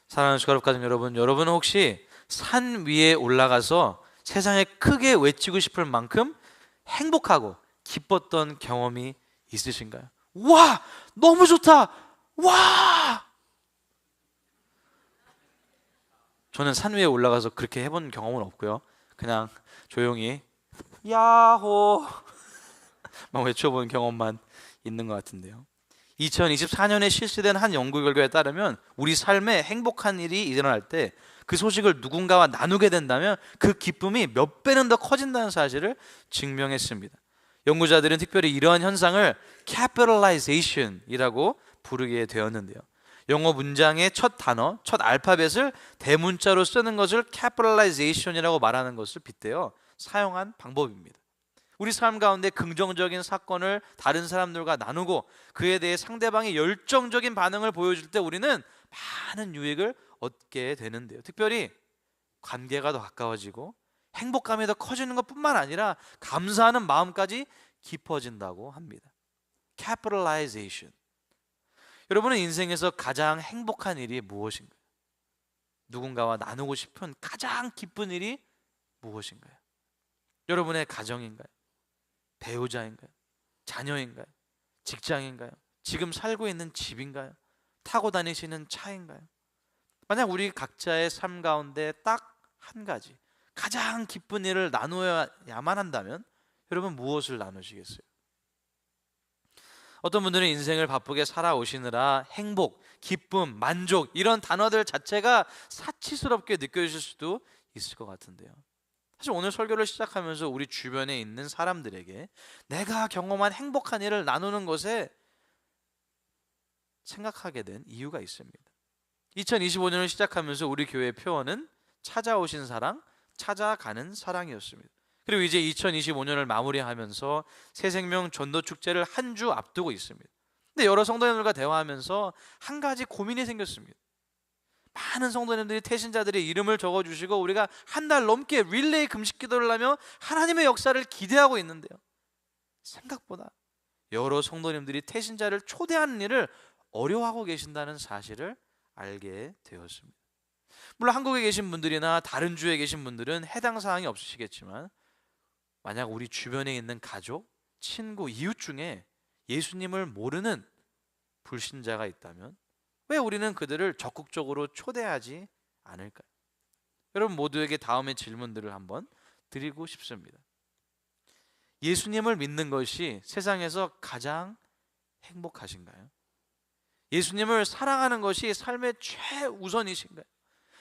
사랑하는 주가족 가족 여러분, 여러분은 혹시 산 위에 올라가서 세상에 크게 외치고 싶을 만큼 행복하고 기뻤던 경험이 있으신가요? 와! 너무 좋다! 와! 저는 산 위에 올라가서 그렇게 해본 경험은 없고요. 그냥 조용히 야호! 막 외쳐본 경험만 있는 것 같은데요. 2024년에 실시된 한 연구 결과에 따르면 우리 삶에 행복한 일이 일어날 때 그 소식을 누군가와 나누게 된다면 그 기쁨이 몇 배는 더 커진다는 사실을 증명했습니다. 연구자들은 특별히 이러한 현상을 capitalization이라고 부르게 되었는데요. 영어 문장의 첫 단어, 첫 알파벳을 대문자로 쓰는 것을 capitalization이라고 말하는 것을 빗대어 사용한 방법입니다. 우리 삶 가운데 긍정적인 사건을 다른 사람들과 나누고 그에 대해 상대방이 열정적인 반응을 보여줄 때 우리는 많은 유익을 얻게 되는데요. 특별히 관계가 더 가까워지고 행복감이 더 커지는 것뿐만 아니라 감사하는 마음까지 깊어진다고 합니다. Capitalization. 여러분은 인생에서 가장 행복한 일이 무엇인가요? 누군가와 나누고 싶은 가장 기쁜 일이 무엇인가요? 여러분의 가정인가요? 배우자인가요? 자녀인가요? 직장인가요? 지금 살고 있는 집인가요? 타고 다니시는 차인가요? 만약 우리 각자의 삶 가운데 딱 한 가지 가장 기쁜 일을 나누어야만 한다면 여러분 무엇을 나누시겠어요? 어떤 분들은 인생을 바쁘게 살아오시느라 행복, 기쁨, 만족 이런 단어들 자체가 사치스럽게 느껴지실 수도 있을 것 같은데요. 사실 오늘 설교를 시작하면서 우리 주변에 있는 사람들에게 내가 경험한 행복한 일을 나누는 것에 생각하게 된 이유가 있습니다. 2025년을 시작하면서 우리 교회의 표어는 찾아오신 사랑, 찾아가는 사랑이었습니다. 그리고 이제 2025년을 마무리하면서 새생명 전도축제를 한 주 앞두고 있습니다. 근데 여러 성도님들과 대화하면서 한 가지 고민이 생겼습니다. 많은 성도님들이 태신자들의 이름을 적어주시고 우리가 한 달 넘게 릴레이 금식 기도를 하며 하나님의 역사를 기대하고 있는데요, 생각보다 여러 성도님들이 태신자를 초대하는 일을 어려워하고 계신다는 사실을 알게 되었습니다. 물론 한국에 계신 분들이나 다른 주에 계신 분들은 해당 사항이 없으시겠지만 만약 우리 주변에 있는 가족, 친구, 이웃 중에 예수님을 모르는 불신자가 있다면 왜 우리는 그들을 적극적으로 초대하지 않을까요? 여러분 모두에게 다음의 질문들을 한번 드리고 싶습니다. 예수님을 믿는 것이 세상에서 가장 행복하신가요? 예수님을 사랑하는 것이 삶의 최우선이신가요?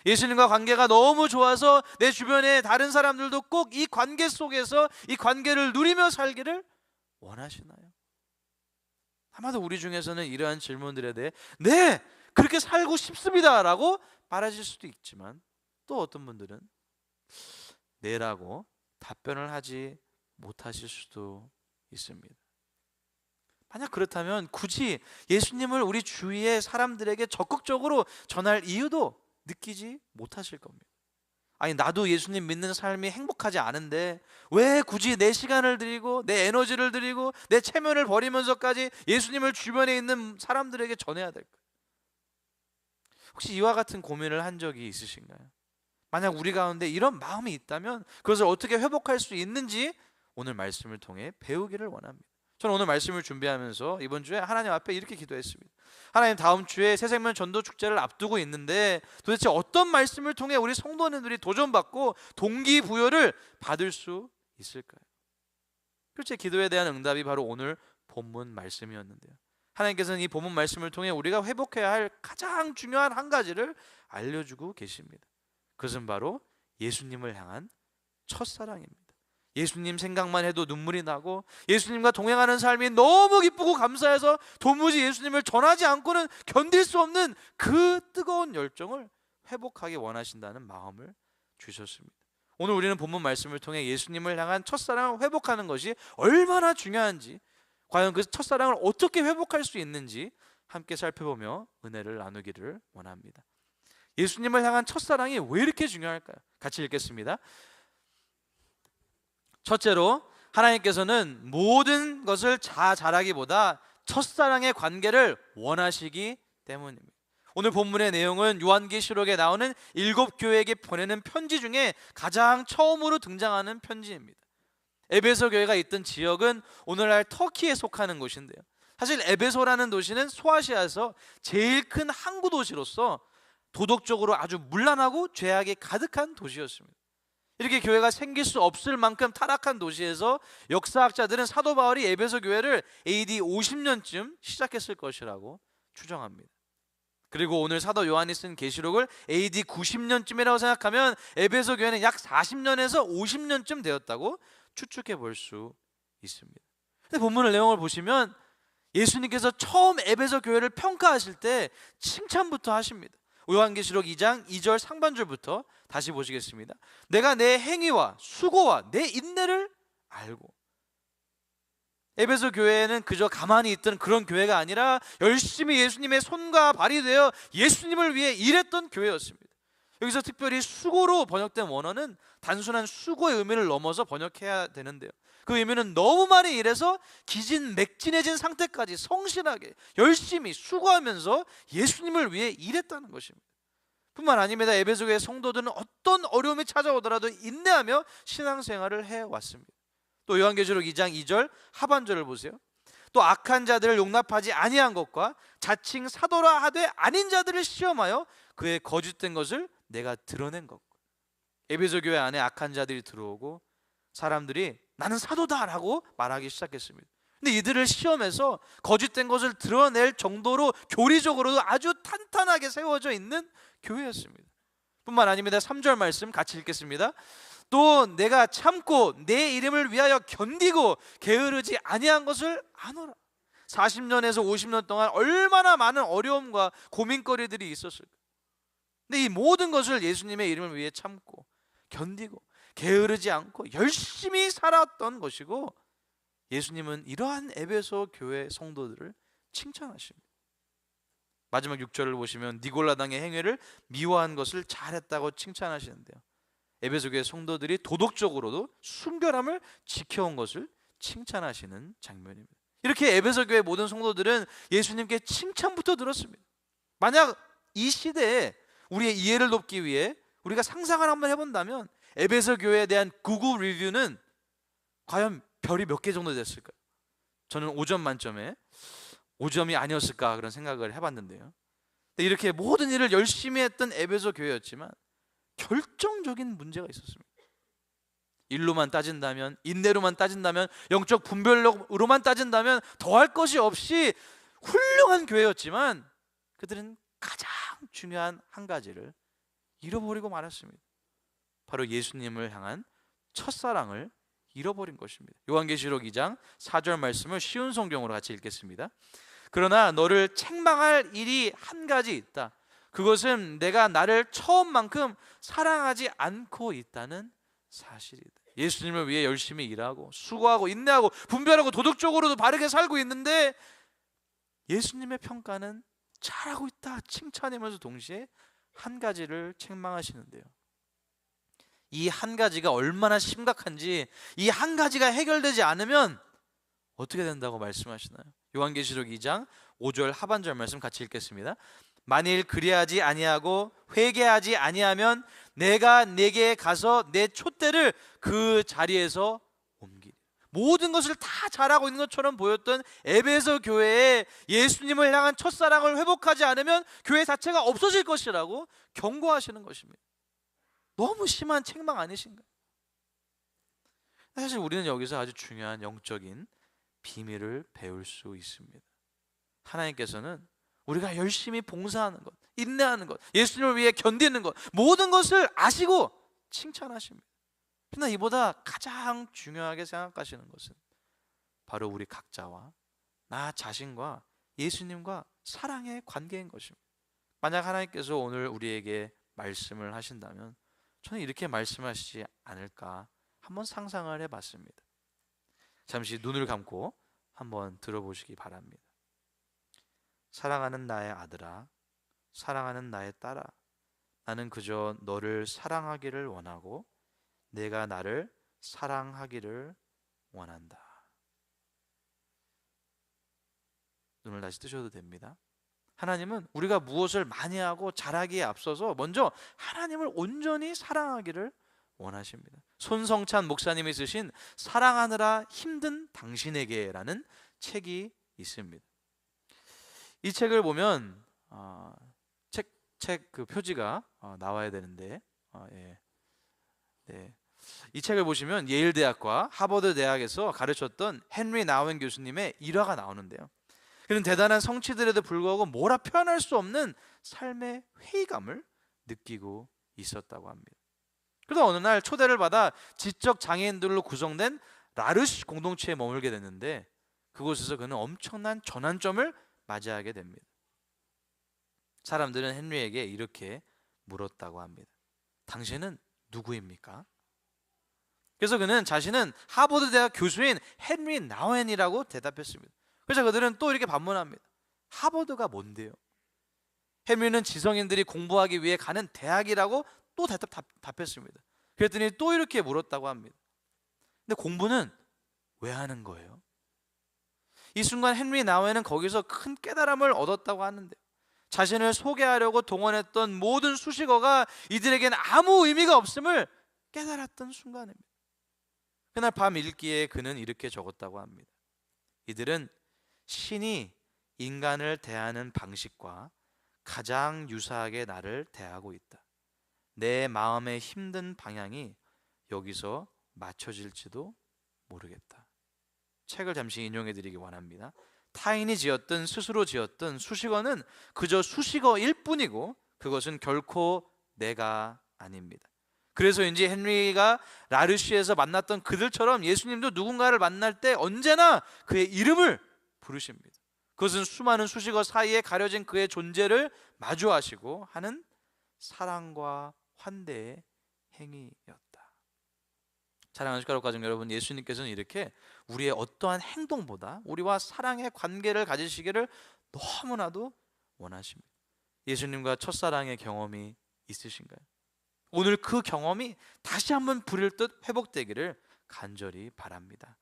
예수님과 관계가 너무 좋아서 내 주변의 다른 사람들도 꼭 이 관계 속에서 이 관계를 누리며 살기를 원하시나요? 아마도 우리 중에서는 이러한 질문들에 대해 네! 그렇게 살고 싶습니다 라고 말하실 수도 있지만 또 어떤 분들은 네라고 답변을 하지 못하실 수도 있습니다. 만약 그렇다면 굳이 예수님을 우리 주위의 사람들에게 적극적으로 전할 이유도 느끼지 못하실 겁니다. 아니 나도 예수님 믿는 삶이 행복하지 않은데 왜 굳이 내 시간을 들이고 내 에너지를 들이고 내 체면을 버리면서까지 예수님을 주변에 있는 사람들에게 전해야 될까요? 혹시 이와 같은 고민을 한 적이 있으신가요? 만약 우리 가운데 이런 마음이 있다면 그것을 어떻게 회복할 수 있는지 오늘 말씀을 통해 배우기를 원합니다. 저는 오늘 말씀을 준비하면서 이번 주에 하나님 앞에 이렇게 기도했습니다. 하나님, 다음 주에 새생명 전도 축제를 앞두고 있는데 도대체 어떤 말씀을 통해 우리 성도님들이 도전받고 동기부여를 받을 수 있을까요? 제 기도에 대한 응답이 바로 오늘 본문 말씀이었는데요. 하나님께서는 이 본문 말씀을 통해 우리가 회복해야 할 가장 중요한 한 가지를 알려주고 계십니다. 그것은 바로 예수님을 향한 첫사랑입니다. 예수님 생각만 해도 눈물이 나고 예수님과 동행하는 삶이 너무 기쁘고 감사해서 도무지 예수님을 전하지 않고는 견딜 수 없는 그 뜨거운 열정을 회복하기 원하신다는 마음을 주셨습니다. 오늘 우리는 본문 말씀을 통해 예수님을 향한 첫사랑을 회복하는 것이 얼마나 중요한지, 과연 그 첫사랑을 어떻게 회복할 수 있는지 함께 살펴보며 은혜를 나누기를 원합니다. 예수님을 향한 첫사랑이 왜 이렇게 중요할까요? 같이 읽겠습니다. 첫째로, 하나님께서는 모든 것을 잘하기보다 첫사랑의 관계를 원하시기 때문입니다. 오늘 본문의 내용은 요한계시록에 나오는 7교회에게 보내는 편지 중에 가장 처음으로 등장하는 편지입니다. 에베소 교회가 있던 지역은 오늘날 터키에 속하는 곳인데요, 사실 에베소라는 도시는 소아시아에서 제일 큰 항구 도시로서 도덕적으로 아주 문란하고 죄악이 가득한 도시였습니다. 이렇게 교회가 생길 수 없을 만큼 타락한 도시에서 역사학자들은 사도 바울이 에베소 교회를 AD 50년쯤 시작했을 것이라고 추정합니다. 그리고 오늘 사도 요한이 쓴 계시록을 AD 90년쯤이라고 생각하면 에베소 교회는 약 40년에서 50년쯤 되었다고 추측해 볼 수 있습니다. 근데 본문의 내용을 보시면 예수님께서 처음 에베소 교회를 평가하실 때 칭찬부터 하십니다. 요한계시록 2장 2절 상반절부터 다시 보시겠습니다. 내가 내 행위와 수고와 내 인내를 알고. 에베소 교회는 그저 가만히 있던 그런 교회가 아니라 열심히 예수님의 손과 발이 되어 예수님을 위해 일했던 교회였습니다. 여기서 특별히 수고로 번역된 원어는 단순한 수고의 의미를 넘어서 번역해야 되는데요, 그 의미는 너무 많이 일해서 기진맥진해진 상태까지 성실하게 열심히 수고하면서 예수님을 위해 일했다는 것입니다. 뿐만 아닙니다. 에베소 교회 성도들은 어떤 어려움이 찾아오더라도 인내하며 신앙생활을 해왔습니다. 또 요한계시록 2장 2절 하반절을 보세요. 또 악한 자들을 용납하지 아니한 것과 자칭 사도라 하되 아닌 자들을 시험하여 그의 거짓된 것을 내가 드러낸 것. 에베소 교회 안에 악한 자들이 들어오고 사람들이 나는 사도다라고 말하기 시작했습니다. 근데 이들을 시험해서 거짓된 것을 드러낼 정도로 교리적으로도 아주 탄탄하게 세워져 있는 교회였습니다. 뿐만 아닙니다. 3절 말씀 같이 읽겠습니다. 또 내가 참고 내 이름을 위하여 견디고 게으르지 아니한 것을 아노라. 40년에서 50년 동안 얼마나 많은 어려움과 고민거리들이 있었을까. 근데 이 모든 것을 예수님의 이름을 위해 참고 견디고 게으르지 않고 열심히 살았던 것이고, 예수님은 이러한 에베소 교회 성도들을 칭찬하십니다. 마지막 6절을 보시면 니골라당의 행위를 미워한 것을 잘했다고 칭찬하시는데요, 에베소 교회 성도들이 도덕적으로도 순결함을 지켜온 것을 칭찬하시는 장면입니다. 이렇게 에베소 교회 모든 성도들은 예수님께 칭찬부터 들었습니다. 만약 이 시대에 우리의 이해를 돕기 위해 우리가 상상을 한번 해본다면 에베소 교회에 대한 구글 리뷰는 과연 별이 몇 개 정도 됐을까요? 저는 5점 만점에 5점이 아니었을까 그런 생각을 해봤는데요, 이렇게 모든 일을 열심히 했던 에베소 교회였지만 결정적인 문제가 있었습니다. 일로만 따진다면, 인내로만 따진다면, 영적 분별력으로만 따진다면 더할 것이 없이 훌륭한 교회였지만 그들은 가장 중요한 한 가지를 잃어버리고 말았습니다. 바로 예수님을 향한 첫사랑을 잃어버린 것입니다. 요한계시록 2장 4절 말씀을 쉬운 성경으로 같이 읽겠습니다. 그러나 너를 책망할 일이 한 가지 있다. 그것은 내가 나를 처음만큼 사랑하지 않고 있다는 사실이다. 예수님을 위해 열심히 일하고 수고하고 인내하고 분별하고 도덕적으로도 바르게 살고 있는데 예수님의 평가는 잘하고 있다 칭찬하면서 동시에 한 가지를 책망하시는데요, 이 한 가지가 얼마나 심각한지, 이 한 가지가 해결되지 않으면 어떻게 된다고 말씀하시나요? 요한계시록 2장 5절 하반절 말씀 같이 읽겠습니다. 만일 그리하지 아니하고 회개하지 아니하면 내가 내게 가서 내 촛대를 그 자리에서 옮기리. 모든 것을 다 잘하고 있는 것처럼 보였던 에베소 교회에 예수님을 향한 첫사랑을 회복하지 않으면 교회 자체가 없어질 것이라고 경고하시는 것입니다. 너무 심한 책망 아니신가요? 사실 우리는 여기서 아주 중요한 영적인 비밀을 배울 수 있습니다. 하나님께서는 우리가 열심히 봉사하는 것, 인내하는 것, 예수님을 위해 견디는 것, 모든 것을 아시고 칭찬하십니다. 그러나 이보다 가장 중요하게 생각하시는 것은 바로 우리 각자와 나 자신과 예수님과 사랑의 관계인 것입니다. 만약 하나님께서 오늘 우리에게 말씀을 하신다면 저는 이렇게 말씀하시지 않을까 한번 상상을 해봤습니다. 잠시 눈을 감고 한번 들어보시기 바랍니다. 사랑하는 나의 아들아, 사랑하는 나의 딸아, 나는 그저 너를 사랑하기를 원하고 내가 나를 사랑하기를 원한다. 눈을 다시 뜨셔도 됩니다. 하나님은 우리가 무엇을 많이 하고 잘하기에 앞서서 먼저 하나님을 온전히 사랑하기를 원하십니다. 손성찬 목사님이 쓰신 사랑하느라 힘든 당신에게라는 책이 있습니다. 이 책을 보면 책 그 표지가 나와야 되는데 네. 이 책을 보시면 예일 대학과 하버드 대학에서 가르쳤던 헨리 나우엔 교수님의 일화가 나오는데요. 그는 대단한 성취들에도 불구하고 뭐라 표현할 수 없는 삶의 회의감을 느끼고 있었다고 합니다. 그러다 어느 날 초대를 받아 지적 장애인들로 구성된 라르시 공동체에 머물게 됐는데 그곳에서 그는 엄청난 전환점을 맞이하게 됩니다. 사람들은 헨리에게 이렇게 물었다고 합니다. 당신은 누구입니까? 그래서 그는 자신은 하버드 대학 교수인 헨리 나우엔이라고 대답했습니다. 그래서 그들은 또 이렇게 반문합니다. 하버드가 뭔데요? 헨리는 지성인들이 공부하기 위해 가는 대학이라고 또 답했습니다. 그랬더니 또 이렇게 물었다고 합니다. 근데 공부는 왜 하는 거예요? 이 순간 헨리 나우엔은 거기서 큰 깨달음을 얻었다고 하는데 자신을 소개하려고 동원했던 모든 수식어가 이들에겐 아무 의미가 없음을 깨달았던 순간입니다. 그날 밤 읽기에 그는 이렇게 적었다고 합니다. 이들은 신이 인간을 대하는 방식과 가장 유사하게 나를 대하고 있다. 내 마음의 힘든 방향이 여기서 맞춰질지도 모르겠다. 책을 잠시 인용해 드리기 원합니다. 타인이 지었든 스스로 지었든 수식어는 그저 수식어일 뿐이고 그것은 결코 내가 아닙니다. 그래서인지 헨리가 라르시에서 만났던 그들처럼 예수님도 누군가를 만날 때 언제나 그의 이름을 부르십니다. 그것은 수많은 수식어 사이에 가려진 그의 존재를 마주하시고 하는 사랑과 환대의 행위였다. 사랑하는 숟가락 가족 여러분, 예수님께서는 이렇게 우리의 어떠한 행동보다 우리와 사랑의 관계를 가지시기를 너무나도 원하십니다. 예수님과 첫사랑의 경험이 있으신가요? 오늘 그 경험이 다시 한번 불일 듯 회복되기를 간절히 바랍니다.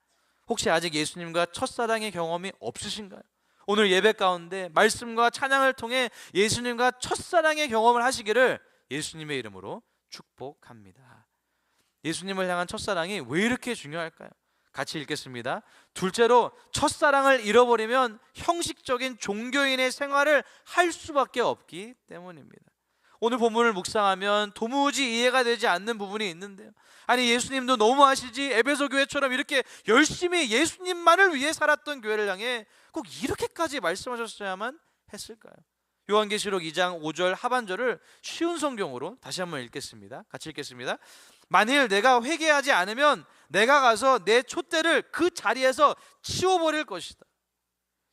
혹시 아직 예수님과 첫사랑의 경험이 없으신가요? 오늘 예배 가운데 말씀과 찬양을 통해 예수님과 첫사랑의 경험을 하시기를 예수님의 이름으로 축복합니다. 예수님을 향한 첫사랑이 왜 이렇게 중요할까요? 같이 읽겠습니다. 둘째로, 첫사랑을 잃어버리면 형식적인 종교인의 생활을 할 수밖에 없기 때문입니다. 오늘 본문을 묵상하면 도무지 이해가 되지 않는 부분이 있는데요. 아니, 예수님도 너무하시지 에베소 교회처럼 이렇게 열심히 예수님만을 위해 살았던 교회를 향해 꼭 이렇게까지 말씀하셨어야만 했을까요? 요한계시록 2장 5절 하반절을 쉬운 성경으로 다시 한번 읽겠습니다. 같이 읽겠습니다. 만일 내가 회개하지 않으면 내가 가서 내 촛대를 그 자리에서 치워버릴 것이다.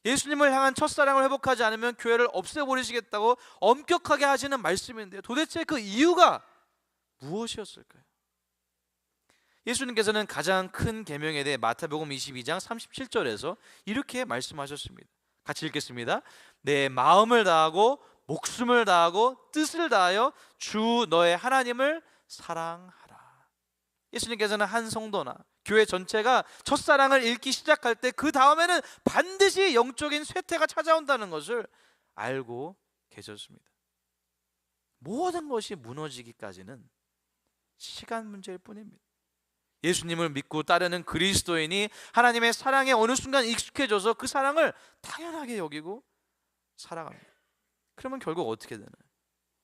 예수님을 향한 첫사랑을 회복하지 않으면 교회를 없애버리시겠다고 엄격하게 하시는 말씀인데요. 도대체 그 이유가 무엇이었을까요? 예수님께서는 가장 큰 계명에 대해 마태복음 22장 37절에서 이렇게 말씀하셨습니다. 같이 읽겠습니다. 내 마음을 다하고 목숨을 다하고 뜻을 다하여 주 너의 하나님을 사랑하라. 예수님께서는 한 성도나 교회 전체가 첫사랑을 잃기 시작할 때 그 다음에는 반드시 영적인 쇠퇴가 찾아온다는 것을 알고 계셨습니다. 모든 것이 무너지기까지는 시간 문제일 뿐입니다. 예수님을 믿고 따르는 그리스도인이 하나님의 사랑에 어느 순간 익숙해져서 그 사랑을 당연하게 여기고 살아갑니다. 그러면 결국 어떻게 되나요?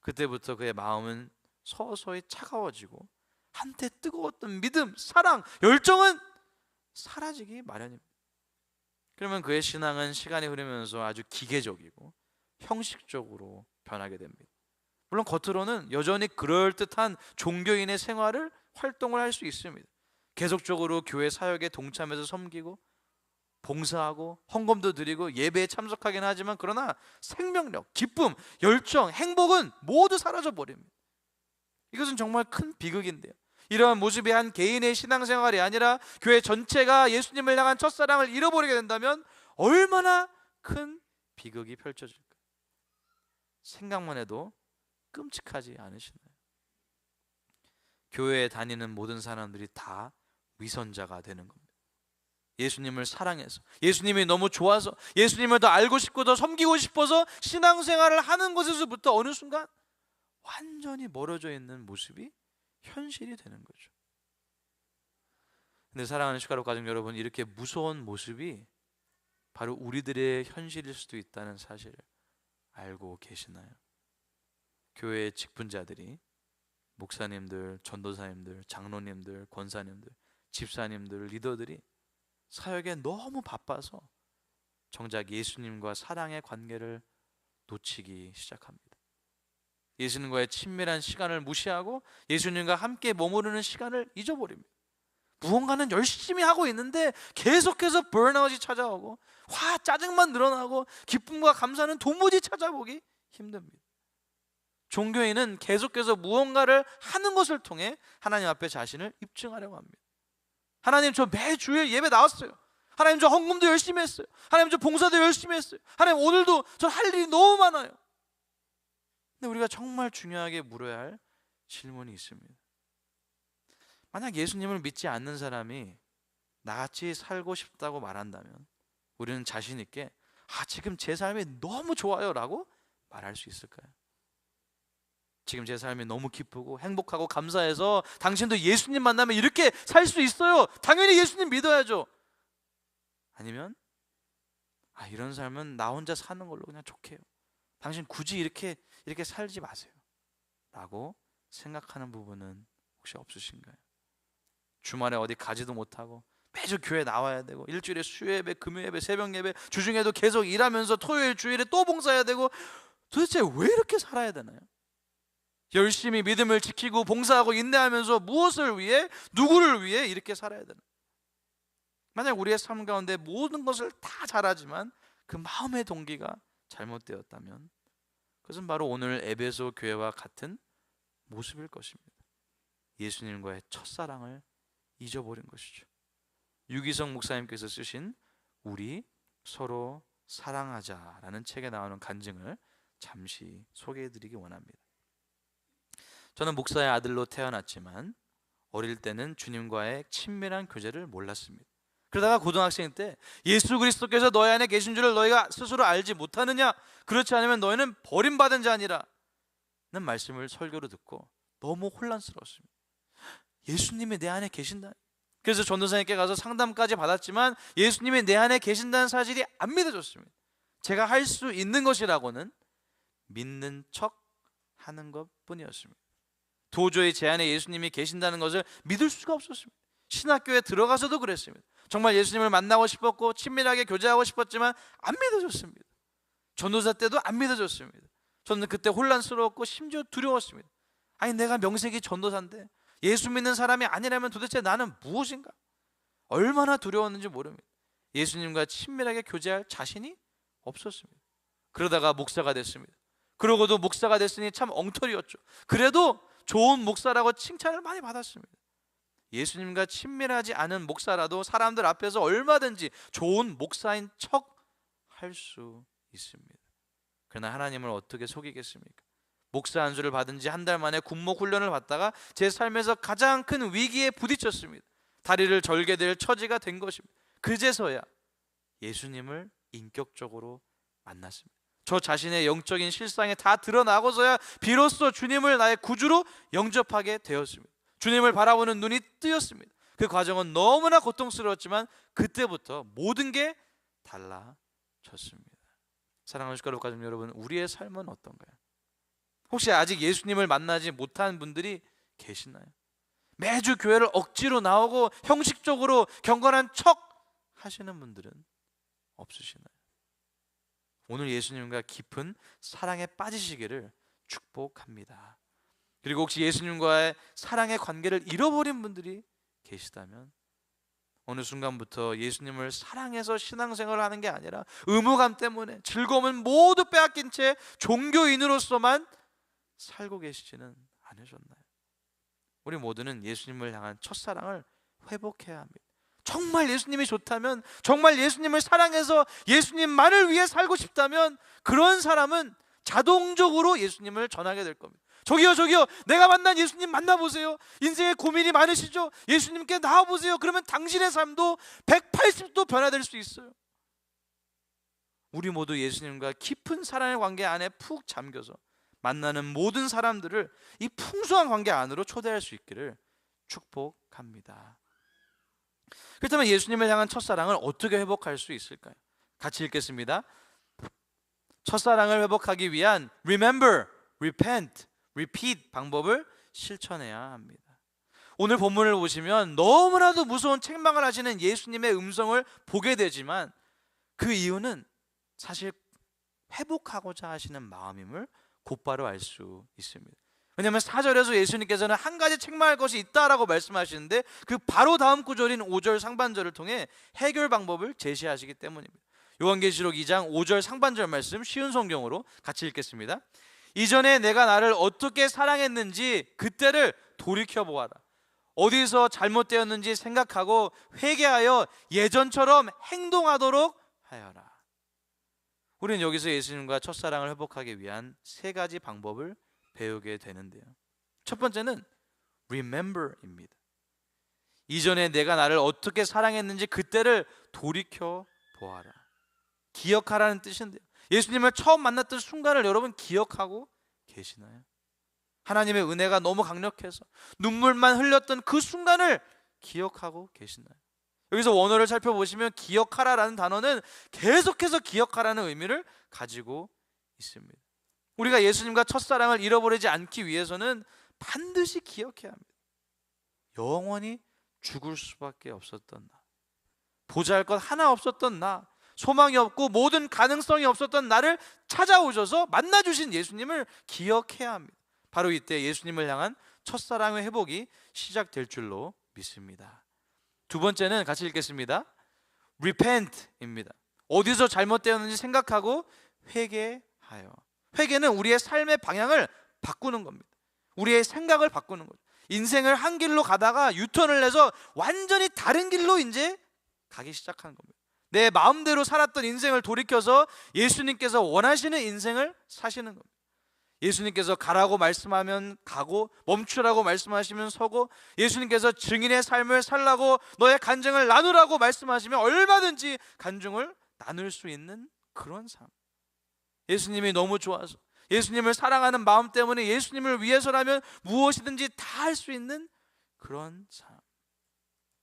그때부터 그의 마음은 서서히 차가워지고 한때 뜨거웠던 믿음, 사랑, 열정은 사라지기 마련입니다. 그러면 그의 신앙은 시간이 흐르면서 아주 기계적이고 형식적으로 변하게 됩니다. 물론 겉으로는 여전히 그럴듯한 종교인의 생활을 활동을 할 수 있습니다. 계속적으로 교회 사역에 동참해서 섬기고 봉사하고 헌금도 드리고 예배에 참석하긴 하지만 그러나 생명력, 기쁨, 열정, 행복은 모두 사라져 버립니다. 이것은 정말 큰 비극인데요. 이러한 모습이 한 개인의 신앙생활이 아니라 교회 전체가 예수님을 향한 첫사랑을 잃어버리게 된다면 얼마나 큰 비극이 펼쳐질까요? 생각만 해도 끔찍하지 않으시나요? 교회에 다니는 모든 사람들이 다 위선자가 되는 겁니다. 예수님을 사랑해서, 예수님이 너무 좋아서, 예수님을 더 알고 싶고 더 섬기고 싶어서 신앙생활을 하는 것에서부터 어느 순간 완전히 멀어져 있는 모습이 현실이 되는 거죠. 근데 사랑하는 슈가로 가족 여러분, 이렇게 무서운 모습이 바로 우리들의 현실일 수도 있다는 사실을 알고 계시나요? 교회의 직분자들이, 목사님들, 전도사님들, 장로님들, 권사님들, 집사님들, 리더들이 사역에 너무 바빠서 정작 예수님과 사랑의 관계를 놓치기 시작합니다. 예수님과의 친밀한 시간을 무시하고 예수님과 함께 머무르는 시간을 잊어버립니다. 무언가는 열심히 하고 있는데 계속해서 번아웃이 찾아오고 짜증만 늘어나고 기쁨과 감사는 도무지 찾아보기 힘듭니다. 종교인은 계속해서 무언가를 하는 것을 통해 하나님 앞에 자신을 입증하려고 합니다. 하나님, 저 매주일 예배 나왔어요. 하나님, 저 헌금도 열심히 했어요. 하나님, 저 봉사도 열심히 했어요. 하나님, 오늘도 저 할 일이 너무 많아요. 근데 우리가 정말 중요하게 물어야 할 질문이 있습니다. 만약 예수님을 믿지 않는 사람이 나같이 살고 싶다고 말한다면 우리는 자신 있게 지금 제 삶이 너무 좋아요 라고 말할 수 있을까요? 지금 제 삶이 너무 기쁘고 행복하고 감사해서 당신도 예수님 만나면 이렇게 살 수 있어요, 당연히 예수님 믿어야죠. 아니면 이런 삶은 나 혼자 사는 걸로 그냥 좋게 해요, 당신 굳이 이렇게 살지 마세요 라고 생각하는 부분은 혹시 없으신가요? 주말에 어디 가지도 못하고 매주 교회 나와야 되고 일주일에 수요예배, 금요예배, 새벽예배, 주중에도 계속 일하면서 토요일 주일에 또 봉사해야 되고 도대체 왜 이렇게 살아야 되나요? 열심히 믿음을 지키고 봉사하고 인내하면서 무엇을 위해, 누구를 위해 이렇게 살아야 되나? 만약 우리의 삶 가운데 모든 것을 다 잘하지만 그 마음의 동기가 잘못되었다면 그것은 바로 오늘 에베소 교회와 같은 모습일 것입니다. 예수님과의 첫사랑을 잊어버린 것이죠. 유기성 목사님께서 쓰신 우리 서로 사랑하자라는 책에 나오는 간증을 잠시 소개해드리기 원합니다. 저는 목사의 아들로 태어났지만 어릴 때는 주님과의 친밀한 교제를 몰랐습니다. 그러다가 고등학생 때 예수 그리스도께서 너희 안에 계신 줄을 너희가 스스로 알지 못하느냐? 그렇지 않으면 너희는 버림받은 자니라 는 말씀을 설교로 듣고 너무 혼란스러웠습니다. 예수님이 내 안에 계신다. 그래서 전도사님께 가서 상담까지 받았지만 예수님이 내 안에 계신다는 사실이 안 믿어졌습니다. 제가 할 수 있는 것이라고는 믿는 척 하는 것뿐이었습니다. 도저히 제 안에 예수님이 계신다는 것을 믿을 수가 없었습니다. 신학교에 들어가서도 그랬습니다. 정말 예수님을 만나고 싶었고 친밀하게 교제하고 싶었지만 안 믿어졌습니다. 전도사 때도 안 믿어졌습니다. 저는 그때 혼란스러웠고 심지어 두려웠습니다. 내가 명색이 전도사인데 예수 믿는 사람이 아니라면 도대체 나는 무엇인가? 얼마나 두려웠는지 모릅니다. 예수님과 친밀하게 교제할 자신이 없었습니다. 그러다가 목사가 됐습니다. 그러고도 목사가 됐으니 참 엉터리였죠. 그래도 좋은 목사라고 칭찬을 많이 받았습니다. 예수님과 친밀하지 않은 목사라도 사람들 앞에서 얼마든지 좋은 목사인 척 할 수 있습니다. 그러나 하나님을 어떻게 속이겠습니까? 목사 안수를 받은 지 한 달 만에 군목 훈련을 받다가 제 삶에서 가장 큰 위기에 부딪혔습니다. 다리를 절게 될 처지가 된 것입니다. 그제서야 예수님을 인격적으로 만났습니다. 저 자신의 영적인 실상에 다 드러나고서야 비로소 주님을 나의 구주로 영접하게 되었습니다. 주님을 바라보는 눈이 뜨였습니다. 그 과정은 너무나 고통스러웠지만 그때부터 모든 게 달라졌습니다. 사랑하는 슈가로 가족 여러분, 우리의 삶은 어떤가요? 혹시 아직 예수님을 만나지 못한 분들이 계시나요? 매주 교회를 억지로 나오고 형식적으로 경건한 척 하시는 분들은 없으시나요? 오늘 예수님과 깊은 사랑에 빠지시기를 축복합니다. 그리고 혹시 예수님과의 사랑의 관계를 잃어버린 분들이 계시다면 어느 순간부터 예수님을 사랑해서 신앙생활을 하는 게 아니라 의무감 때문에 즐거움은 모두 빼앗긴 채 종교인으로서만 살고 계시지는 않으셨나요? 우리 모두는 예수님을 향한 첫사랑을 회복해야 합니다. 정말 예수님이 좋다면, 정말 예수님을 사랑해서 예수님만을 위해 살고 싶다면 그런 사람은 자동적으로 예수님을 전하게 될 겁니다. 저기요, 저기요, 내가 만난 예수님 만나보세요. 인생에 고민이 많으시죠? 예수님께 나와보세요. 그러면 당신의 삶도 180도 변화될 수 있어요. 우리 모두 예수님과 깊은 사랑의 관계 안에 푹 잠겨서 만나는 모든 사람들을 이 풍성한 관계 안으로 초대할 수 있기를 축복합니다. 그렇다면 예수님을 향한 첫사랑을 어떻게 회복할 수 있을까요? 같이 읽겠습니다. 첫사랑을 회복하기 위한 remember, repent, repeat 방법을 실천해야 합니다. 오늘 본문을 보시면 너무나도 무서운 책망을 하시는 예수님의 음성을 보게 되지만 그 이유는 사실 회복하고자 하시는 마음임을 곧바로 알 수 있습니다. 왜냐하면 4절에서 예수님께서는 한 가지 책망할 것이 있다라고 말씀하시는데 그 바로 다음 구절인 5절 상반절을 통해 해결 방법을 제시하시기 때문입니다. 요한계시록 2장 5절 상반절 말씀 쉬운 성경으로 같이 읽겠습니다. 이전에 내가 나를 어떻게 사랑했는지 그때를 돌이켜보아라. 어디서 잘못되었는지 생각하고 회개하여 예전처럼 행동하도록 하여라. 우리는 여기서 예수님과 첫사랑을 회복하기 위한 세 가지 방법을 배우게 되는데요. 첫 번째는 remember입니다. 이전에 내가 나를 어떻게 사랑했는지 그때를 돌이켜 보아라. 기억하라는 뜻인데요. 예수님을 처음 만났던 순간을 여러분 기억하고 계시나요? 하나님의 은혜가 너무 강력해서 눈물만 흘렸던 그 순간을 기억하고 계시나요? 여기서 원어를 살펴보시면 기억하라라는 단어는 계속해서 기억하라는 의미를 가지고 있습니다. 우리가 예수님과 첫사랑을 잃어버리지 않기 위해서는 반드시 기억해야 합니다. 영원히 죽을 수밖에 없었던 나, 보잘 것 하나 없었던 나, 소망이 없고 모든 가능성이 없었던 나를 찾아오셔서 만나주신 예수님을 기억해야 합니다. 바로 이때 예수님을 향한 첫사랑의 회복이 시작될 줄로 믿습니다. 두 번째는 같이 읽겠습니다. repent입니다. 어디서 잘못되었는지 생각하고 회개하여. 회개는 우리의 삶의 방향을 바꾸는 겁니다. 우리의 생각을 바꾸는 거죠. 인생을 한 길로 가다가 유턴을 해서 완전히 다른 길로 이제 가기 시작하는 겁니다. 내 마음대로 살았던 인생을 돌이켜서 예수님께서 원하시는 인생을 사시는 겁니다. 예수님께서 가라고 말씀하면 가고 멈추라고 말씀하시면 서고 예수님께서 증인의 삶을 살라고 너의 간증을 나누라고 말씀하시면 얼마든지 간증을 나눌 수 있는 그런 삶. 예수님이 너무 좋아서 예수님을 사랑하는 마음 때문에 예수님을 위해서라면 무엇이든지 다 할 수 있는 그런 삶.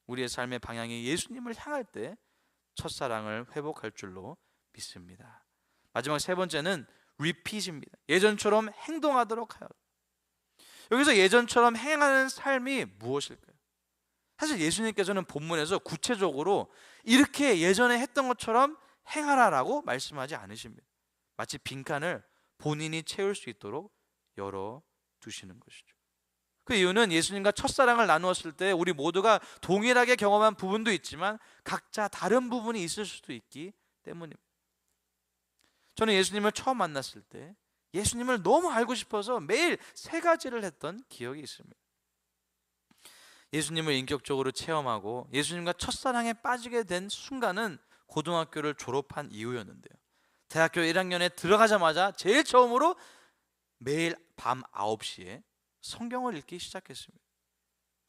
우리의 삶의 방향이 예수님을 향할 때 첫사랑을 회복할 줄로 믿습니다. 마지막 세 번째는 repeat입니다. 예전처럼 행동하도록 하여. 여기서 예전처럼 행하는 삶이 무엇일까요? 사실 예수님께서는 본문에서 구체적으로 이렇게 예전에 했던 것처럼 행하라라고 말씀하지 않으십니다. 마치 빈칸을 본인이 채울 수 있도록 열어두시는 것이죠. 그 이유는 예수님과 첫사랑을 나누었을 때 우리 모두가 동일하게 경험한 부분도 있지만 각자 다른 부분이 있을 수도 있기 때문입니다. 저는 예수님을 처음 만났을 때 예수님을 너무 알고 싶어서 매일 세 가지를 했던 기억이 있습니다. 예수님을 인격적으로 체험하고 예수님과 첫사랑에 빠지게 된 순간은 고등학교를 졸업한 이후였는데요. 대학교 1학년에 들어가자마자 제일 처음으로 매일 밤 9시에 성경을 읽기 시작했습니다.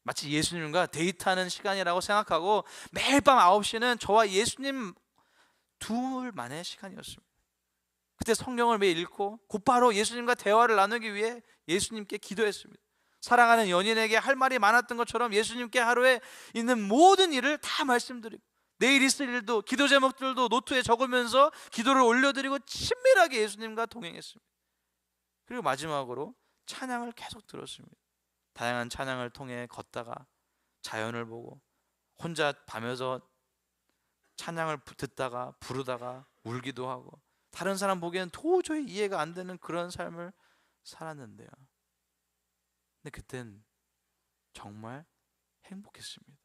마치 예수님과 데이트하는 시간이라고 생각하고 매일 밤 9시는 저와 예수님 둘만의 시간이었습니다. 그때 성경을 매일 읽고 곧바로 예수님과 대화를 나누기 위해 예수님께 기도했습니다. 사랑하는 연인에게 할 말이 많았던 것처럼 예수님께 하루에 있는 모든 일을 다 말씀드리고 내일 있을 일도 기도 제목들도 노트에 적으면서 기도를 올려드리고 친밀하게 예수님과 동행했습니다. 그리고 마지막으로 찬양을 계속 들었습니다. 다양한 찬양을 통해 걷다가 자연을 보고 혼자 밤에서 찬양을 듣다가 부르다가 울기도 하고 다른 사람 보기에는 도저히 이해가 안 되는 그런 삶을 살았는데요. 근데 그땐 정말 행복했습니다.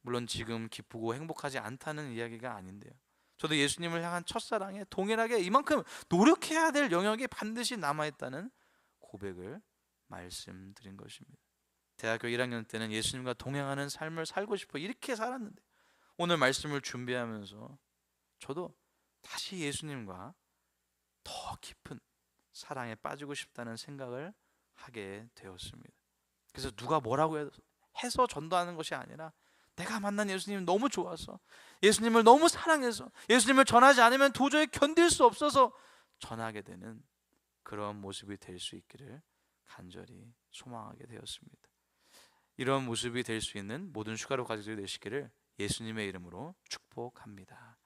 물론 지금 기쁘고 행복하지 않다는 이야기가 아닌데요. 저도 예수님을 향한 첫사랑에 동일하게 이만큼 노력해야 될 영역이 반드시 남아있다는 고백을 말씀드린 것입니다. 대학교 1학년 때는 예수님과 동행하는 삶을 살고 싶어 이렇게 살았는데 오늘 말씀을 준비하면서 저도 다시 예수님과 더 깊은 사랑에 빠지고 싶다는 생각을 하게 되었습니다. 그래서 누가 뭐라고 해서 전도하는 것이 아니라 내가 만난 예수님이 너무 좋아서, 예수님을 너무 사랑해서, 예수님을 전하지 않으면 도저히 견딜 수 없어서 전하게 되는 그런 모습이 될 수 있기를 간절히 소망하게 되었습니다. 이런 모습이 될 수 있는 모든 슈가로 가족들이 되시기를 예수님의 이름으로 축복합니다.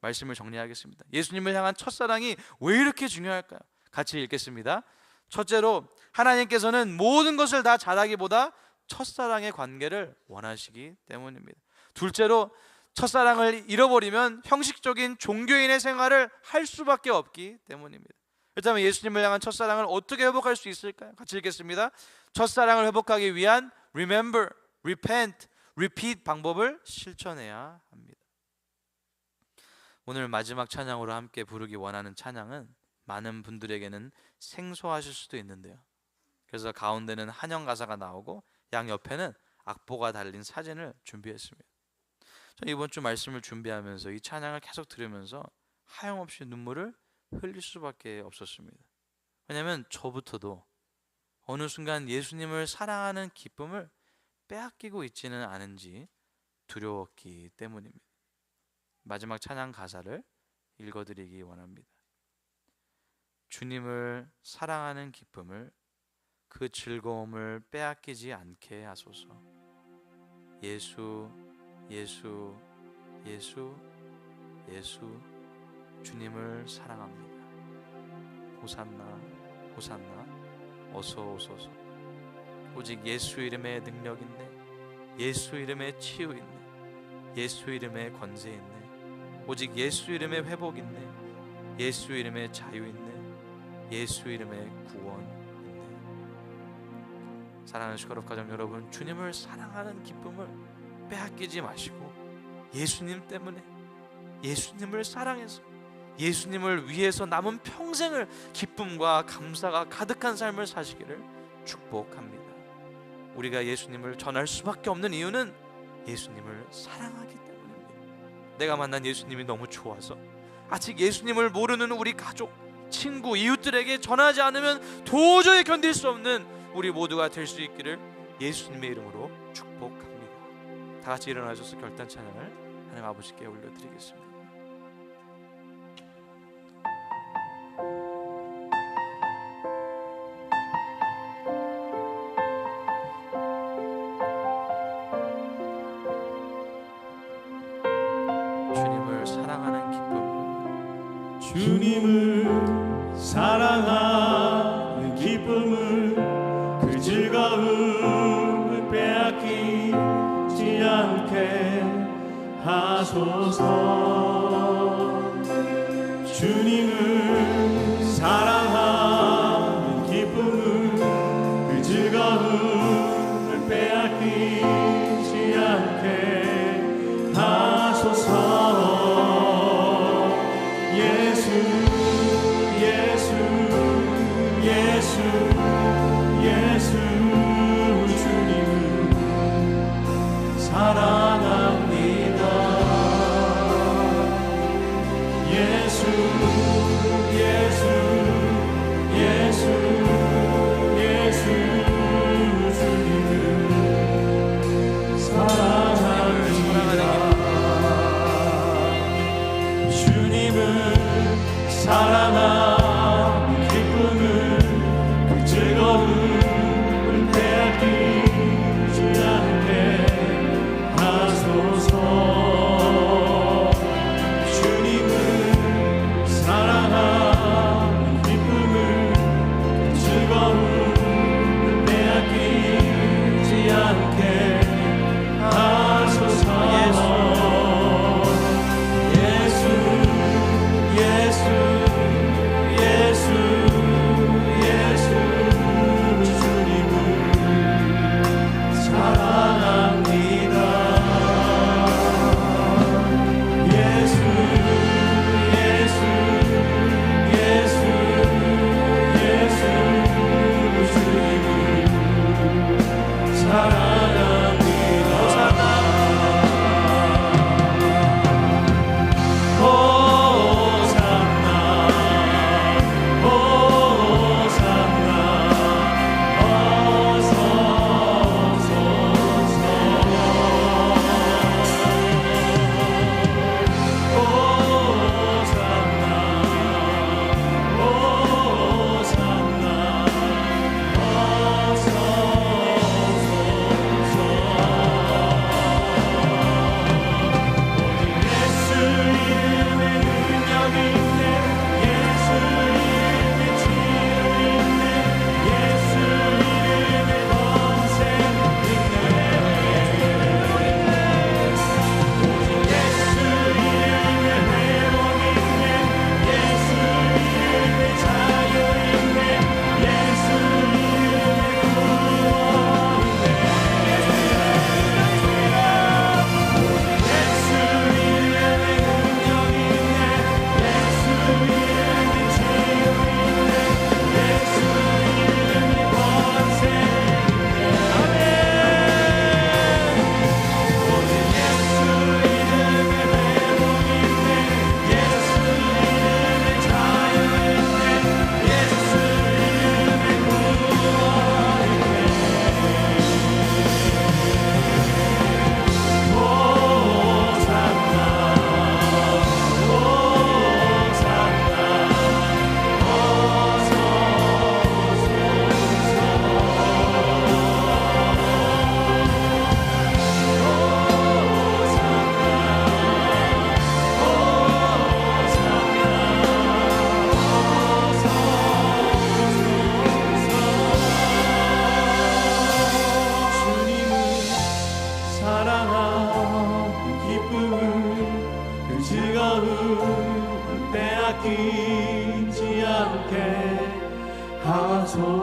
말씀을 정리하겠습니다. 예수님을 향한 첫사랑이 왜 이렇게 중요할까요? 같이 읽겠습니다. 첫째로, 하나님께서는 모든 것을 다 잘하기보다 첫사랑의 관계를 원하시기 때문입니다. 둘째로, 첫사랑을 잃어버리면 형식적인 종교인의 생활을 할 수밖에 없기 때문입니다. 그렇다면 예수님을 향한 첫사랑을 어떻게 회복할 수 있을까요? 같이 읽겠습니다. 첫사랑을 회복하기 위한 remember, repent, repeat 방법을 실천해야 합니다. 오늘 마지막 찬양으로 함께 부르기 원하는 찬양은 많은 분들에게는 생소하실 수도 있는데요, 그래서 가운데는 한영 가사가 나오고 양 옆에는 악보가 달린 사진을 준비했습니다. 저는 이번 주 말씀을 준비하면서 이 찬양을 계속 들으면서 하염없이 눈물을 흘릴 수밖에 없었습니다. 왜냐하면 저부터도 어느 순간 예수님을 사랑하는 기쁨을 빼앗기고 있지는 않은지 두려웠기 때문입니다. 마지막 찬양 가사를 읽어드리기 원합니다. 주님을 사랑하는 기쁨을, 그 즐거움을 빼앗기지 않게 하소서. 예수, 예수, 예수, 예수, 주님을 사랑합니다. 호산나, 호산나, 어서 오소서. 오직 예수 이름의 능력 있네, 예수 이름의 치유 있네, 예수 이름의 권세 있네, 오직 예수 이름의 회복 있네, 예수 이름의 자유 있네, 예수 이름의 구원 있네. 사랑하는 슈가롭 가정 여러분, 주님을 사랑하는 기쁨을 빼앗기지 마시고 예수님 때문에, 예수님을 사랑해서, 예수님을 위해서 남은 평생을 기쁨과 감사가 가득한 삶을 사시기를 축복합니다. 우리가 예수님을 전할 수밖에 없는 이유는 예수님을 사랑하기 때문입니다. 내가 만난 예수님이 너무 좋아서 아직 예수님을 모르는 우리 가족, 친구, 이웃들에게 전하지 않으면 도저히 견딜 수 없는 우리 모두가 될 수 있기를 예수님의 이름으로 축복합니다. 다 같이 일어나셔서 결단 찬양을 하나님 아버지께 올려드리겠습니다. 주님을 사랑하는 기쁨, 주님을 사랑하는 기쁨을, 그 즐거움을 빼앗기지 않게 하소서. 주님을 사랑하는 기쁨을, 그 즐거움을 빼앗기지 않게 하소서. 예수, 예수, 예수, 예수, 주님을 사랑합니다. 예수, 예수, 예수, 예수, 주님을 사랑합니다. 주님을 사랑하는 기쁨을, 그 즐거움을 빼앗기지 않게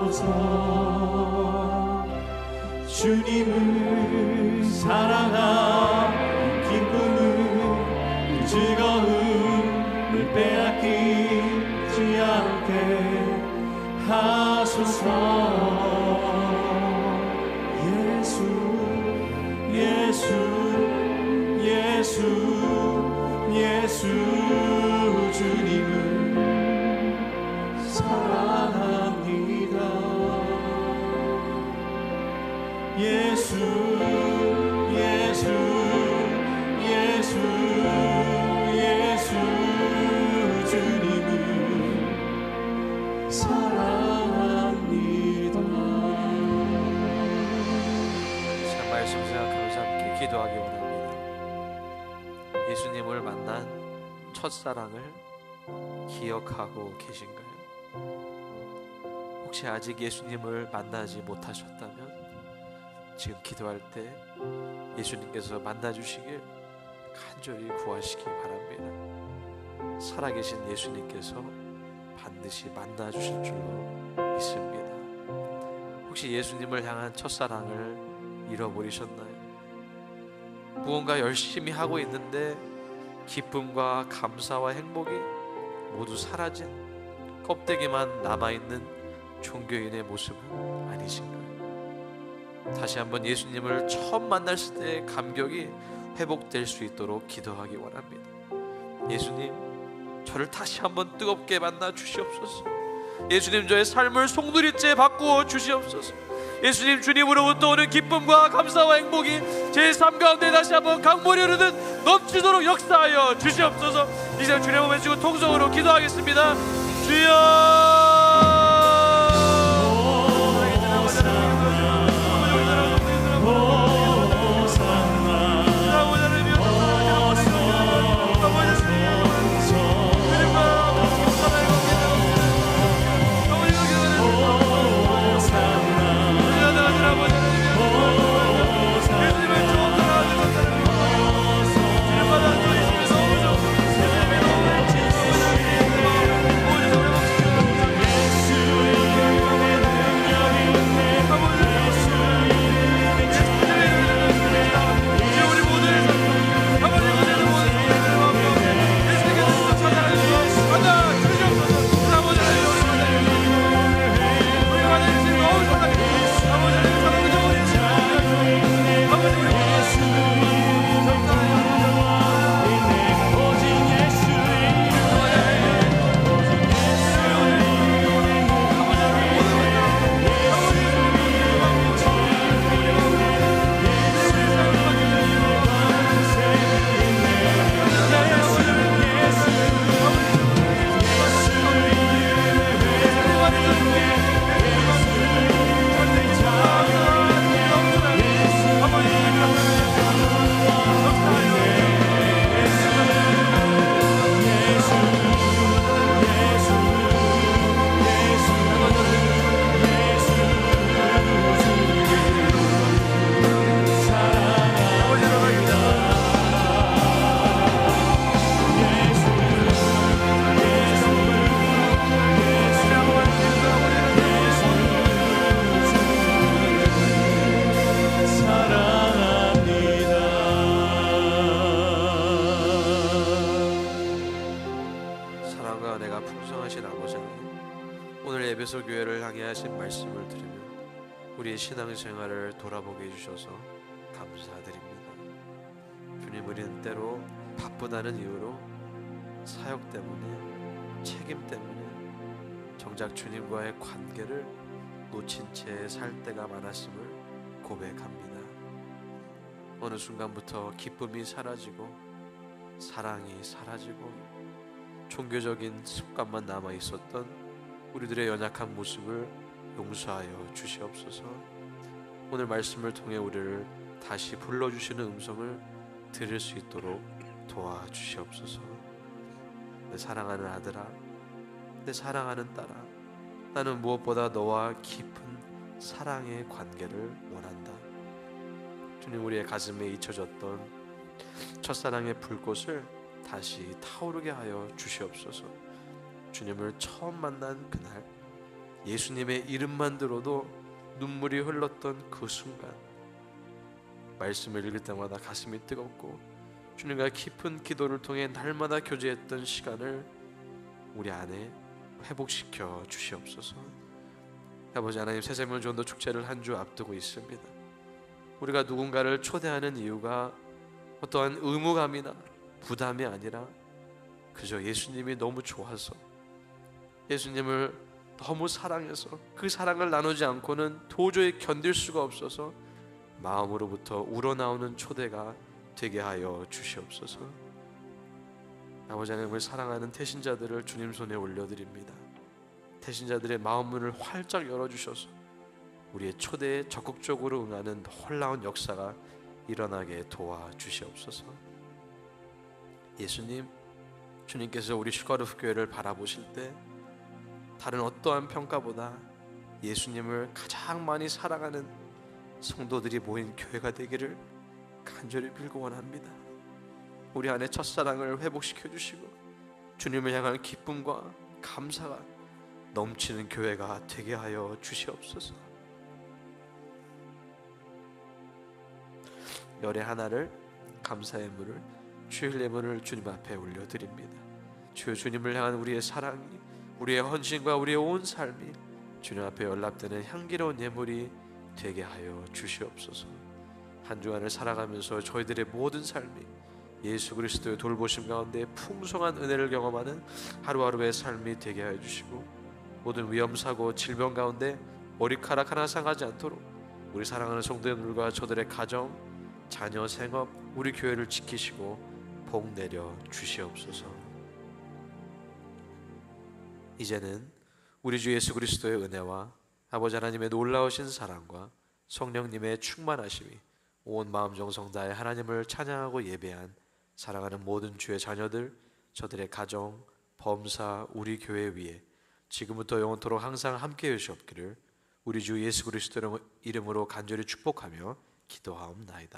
하소서. 주님을 사랑하는 기쁨을 그 즐거움을 빼앗기지 않게 하소서. 예수 예수 예수 예수 주님을 사랑합니다. 예수 예수 예수 예수 주님을 사랑합니다. 참 말씀 생각하면서 함께 기도하기 원합니다. 예수님을 만난 첫사랑을 기억하고 계신가요? 혹시 아직 예수님을 만나지 못하셨다면 지금 기도할 때 예수님께서 만나주시길 간절히 구하시기 바랍니다. 살아계신 예수님께서 반드시 만나주실 줄로 믿습니다. 혹시 예수님을 향한 첫사랑을 잃어버리셨나요? 무언가 열심히 하고 있는데 기쁨과 감사와 행복이 모두 사라진 껍데기만 남아있는 종교인의 모습은 아니신가요? 다시 한번 예수님을 처음 만났을 때의 감격이 회복될 수 있도록 기도하기 원합니다. 예수님, 저를 다시 한번 뜨겁게 만나 주시옵소서. 예수님, 저의 삶을 송두리째 바꾸어 주시옵소서. 예수님, 주님으로부터 오는 기쁨과 감사와 행복이 제 삶 가운데 다시 한번 강물이 흐르듯 넘치도록 역사하여 주시옵소서. 이제 주님 몸에 주고 통성으로 기도하겠습니다. 주여, 에베소 교회를 향해 하신 말씀을 들으며 우리의 신앙생활을 돌아보게 해주셔서 감사드립니다. 주님, 우리는 때로 바쁘다는 이유로 사역 때문에, 책임 때문에 정작 주님과의 관계를 놓친 채 살 때가 많았음을 고백합니다. 어느 순간부터 기쁨이 사라지고 사랑이 사라지고 종교적인 습관만 남아 있었던 우리들의 연약한 모습을 용서하여 주시옵소서. 오늘 말씀을 통해 우리를 다시 불러주시는 음성을 들을 수 있도록 도와주시옵소서. 내 사랑하는 아들아, 내 사랑하는 딸아, 나는 무엇보다 너와 깊은 사랑의 관계를 원한다. 주님, 우리의 가슴에 잊혀졌던 첫사랑의 불꽃을 다시 타오르게 하여 주시옵소서. 주님을 처음 만난 그날 예수님의 이름만 들어도 눈물이 흘렀던 그 순간, 말씀을 읽을 때마다 가슴이 뜨겁고 주님과 깊은 기도를 통해 날마다 교제했던 시간을 우리 안에 회복시켜 주시옵소서. 아버지 하나님, 새생명 전도 축제를 한 주 앞두고 있습니다. 우리가 누군가를 초대하는 이유가 어떠한 의무감이나 부담이 아니라 그저 예수님이 너무 좋아서, 예수님을 너무 사랑해서 그 사랑을 나누지 않고는 도저히 견딜 수가 없어서 마음으로부터 우러나오는 초대가 되게 하여 주시옵소서. 아버지 하나님을 사랑하는 태신자들을 주님 손에 올려드립니다. 태신자들의 마음문을 활짝 열어주셔서 우리의 초대에 적극적으로 응하는 놀라운 역사가 일어나게 도와주시옵소서. 예수님, 주님께서 우리 슈가르프 교회를 바라보실 때 다른 어떠한 평가보다 예수님을 가장 많이 사랑하는 성도들이 모인 교회가 되기를 간절히 빌고 원합니다. 우리 안에 첫사랑을 회복시켜 주시고 주님을 향한 기쁨과 감사가 넘치는 교회가 되게 하여 주시옵소서. 열의 하나를, 감사의 물을, 주의 예물을 주님 앞에 올려드립니다. 주여, 주님을 향한 우리의 사랑이, 우리의 헌신과 우리의 온 삶이 주님 앞에 연락되는 향기로운 예물이 되게 하여 주시옵소서. 한 주간을 살아가면서 저희들의 모든 삶이 예수 그리스도의 돌보심 가운데 풍성한 은혜를 경험하는 하루하루의 삶이 되게 하여 주시고, 모든 위험사고 질병 가운데 머리카락 하나 상하지 않도록 우리 사랑하는 성도님들과 저들의 가정, 자녀, 생업, 우리 교회를 지키시고 복 내려 주시옵소서. 이제는 우리 주 예수 그리스도의 은혜와 아버지 하나님의 놀라우신 사랑과 성령님의 충만하심이 온 마음 정성 다해 하나님을 찬양하고 예배한 사랑하는 모든 주의 자녀들, 저들의 가정, 범사, 우리 교회 위에 지금부터 영원토록 항상 함께해 주시옵기를 우리 주 예수 그리스도의 이름으로 간절히 축복하며 기도하옵나이다.